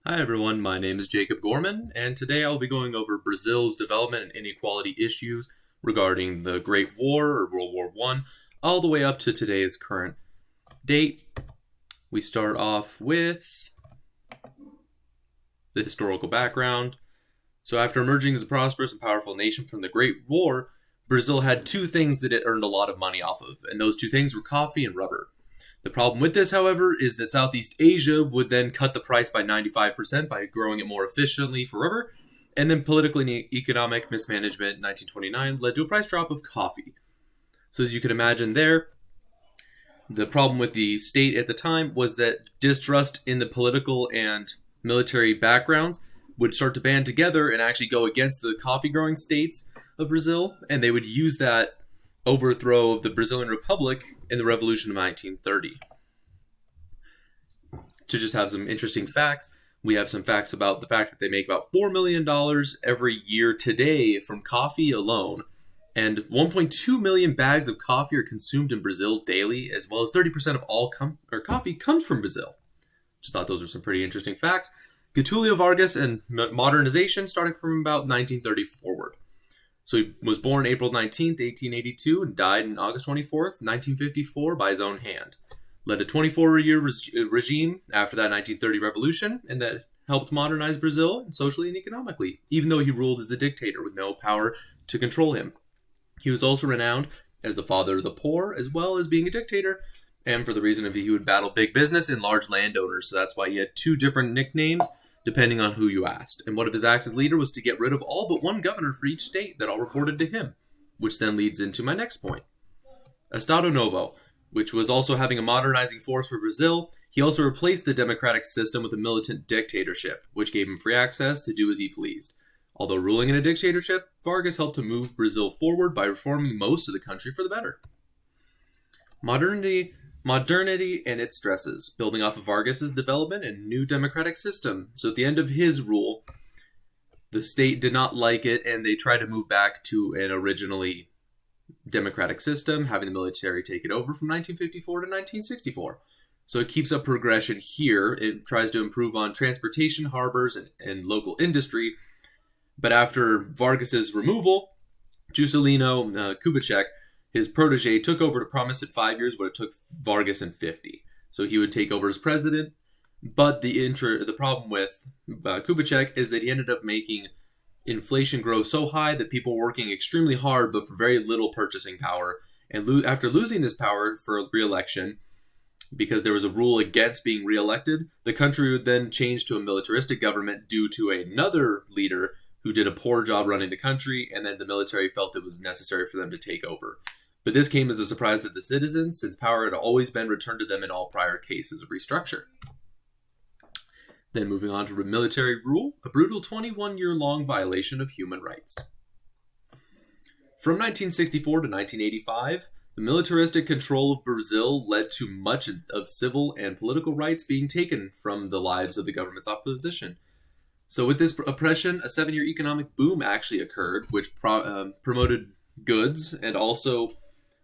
Hi everyone, my name is Jacob Gorman, and today I'll be going over Brazil's development and inequality issues regarding the Great War, or World War I, all the way up to today's current date. We start off with the historical background. So after emerging as a prosperous and powerful nation from the Great War, Brazil had two things that it earned a lot of money off of, and those two things were coffee and rubber. The problem with this, however, is that Southeast Asia would then cut the price by 95% by growing it more efficiently for rubber, and then political and economic mismanagement in 1929 led to a price drop of coffee. So as you can imagine there, the problem with the state at the time was that distrust in the political and military backgrounds would start to band together and actually go against the coffee growing states of Brazil, and they would use that overthrow of the Brazilian Republic in the Revolution of 1930. To just have some interesting facts, we have some facts about the fact that they make about $4 million every year today from coffee alone, and 1.2 million bags of coffee are consumed in Brazil daily, as well as 30% of all coffee comes from Brazil. Just thought those were some pretty interesting facts. Getulio Vargas and modernization starting from about 1930 forward. So he was born April 19th, 1882, and died on August 24th, 1954, by his own hand. Led a 24-year regime after that 1930 revolution, and that helped modernize Brazil socially and economically, even though he ruled as a dictator with no power to control him. He was also renowned as the father of the poor, as well as being a dictator, and for the reason of he would battle big business and large landowners, so that's why he had two different nicknames, depending on who you asked. And one of his acts as leader was to get rid of all but one governor for each state that all reported to him, which then leads into my next point. Estado Novo, which was also having a modernizing force for Brazil, he also replaced the democratic system with a militant dictatorship, which gave him free access to do as he pleased. Although ruling in a dictatorship, Vargas helped to move Brazil forward by reforming most of the country for the better. Modernity and its stresses, building off of Vargas's development and new democratic system. So at the end of his rule, the state did not like it, and they tried to move back to an originally democratic system, having the military take it over from 1954 to 1964. So it keeps up progression here. It tries to improve on transportation, harbors, and local industry. But after Vargas's removal, Juscelino Kubitschek, his protege, took over to promise in 5 years what it took Vargas in 50. So he would take over as president. But the problem with Kubitschek is that he ended up making inflation grow so high that people were working extremely hard but for very little purchasing power. And after losing this power for re-election, because there was a rule against being re-elected, the country would then change to a militaristic government due to another leader who did a poor job running the country, and then the military felt it was necessary for them to take over. But this came as a surprise to the citizens, since power had always been returned to them in all prior cases of restructure. Then moving on to military rule, a brutal 21-year-long violation of human rights. From 1964 to 1985, the militaristic control of Brazil led to much of civil and political rights being taken from the lives of the government's opposition. So with this oppression, a 7-year economic boom actually occurred, which promoted goods, and also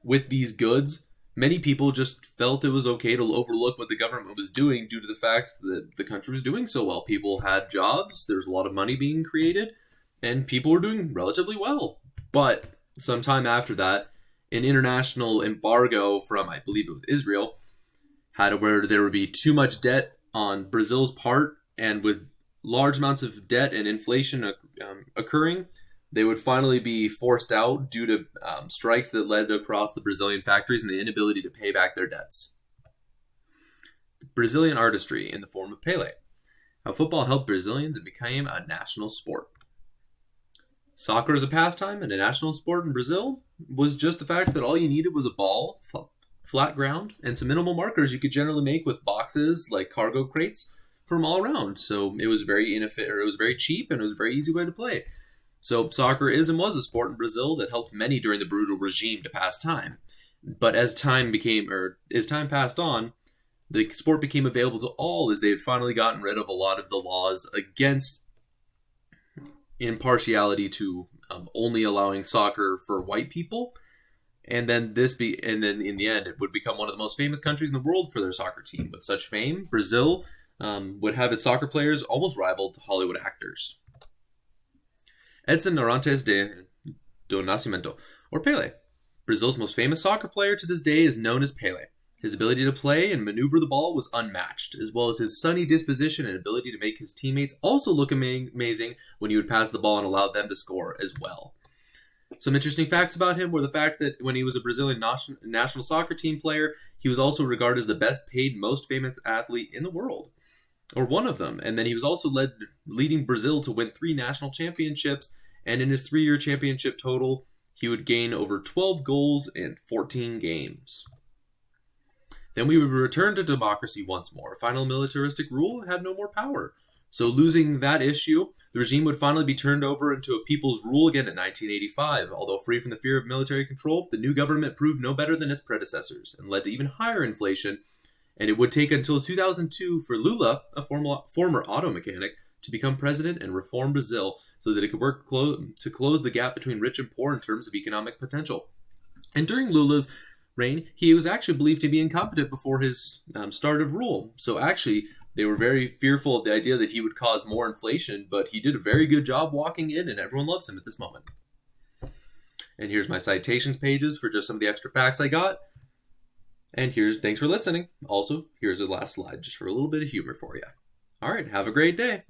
with these goods, many people just felt it was okay to overlook what the government was doing due to the fact that the country was doing so well. People had jobs, there's a lot of money being created, and people were doing relatively well. But sometime after that, an international embargo from, I believe it was Israel, had where there would be too much debt on Brazil's part, and with large amounts of debt and inflation occurring, they would finally be forced out due to strikes that led across the Brazilian factories and the inability to pay back their debts. Brazilian artistry in the form of Pele. How football helped Brazilians and became a national sport. Soccer as a pastime and a national sport in Brazil was just the fact that all you needed was a ball, flat ground, and some minimal markers you could generally make with boxes like cargo crates from all around. So it was very cheap, and it was a very easy way to play. So soccer is and was a sport in Brazil that helped many during the brutal regime to pass time. But as time passed on, the sport became available to all, as they had finally gotten rid of a lot of the laws against impartiality to only allowing soccer for white people. And then in the end, it would become one of the most famous countries in the world for their soccer team. With such fame, Brazil would have its soccer players almost rival Hollywood actors. Edson Arantes do Nascimento, or Pele. Brazil's most famous soccer player to this day is known as Pele. His ability to play and maneuver the ball was unmatched, as well as his sunny disposition and ability to make his teammates also look amazing when he would pass the ball and allow them to score as well. Some interesting facts about him were the fact that when he was a Brazilian national soccer team player, he was also regarded as the best paid, most famous athlete in the world, or one of them. And then he was also leading Brazil to win 3 national championships, and in his 3-year championship total, he would gain over 12 goals in 14 games. Then we would return to democracy once more. Final militaristic rule had no more power. So losing that issue, the regime would finally be turned over into a people's rule again in 1985. Although free from the fear of military control, the new government proved no better than its predecessors and led to even higher inflation. And it would take until 2002 for Lula, a former auto mechanic, to become president and reform Brazil so that it could work to close the gap between rich and poor in terms of economic potential. And during Lula's reign, he was actually believed to be incompetent before his start of rule. So actually, they were very fearful of the idea that he would cause more inflation, but he did a very good job walking in, and everyone loves him at this moment. And here's my citations pages for just some of the extra facts I got. And thanks for listening. Also, here's the last slide, just for a little bit of humor for you. All right, have a great day.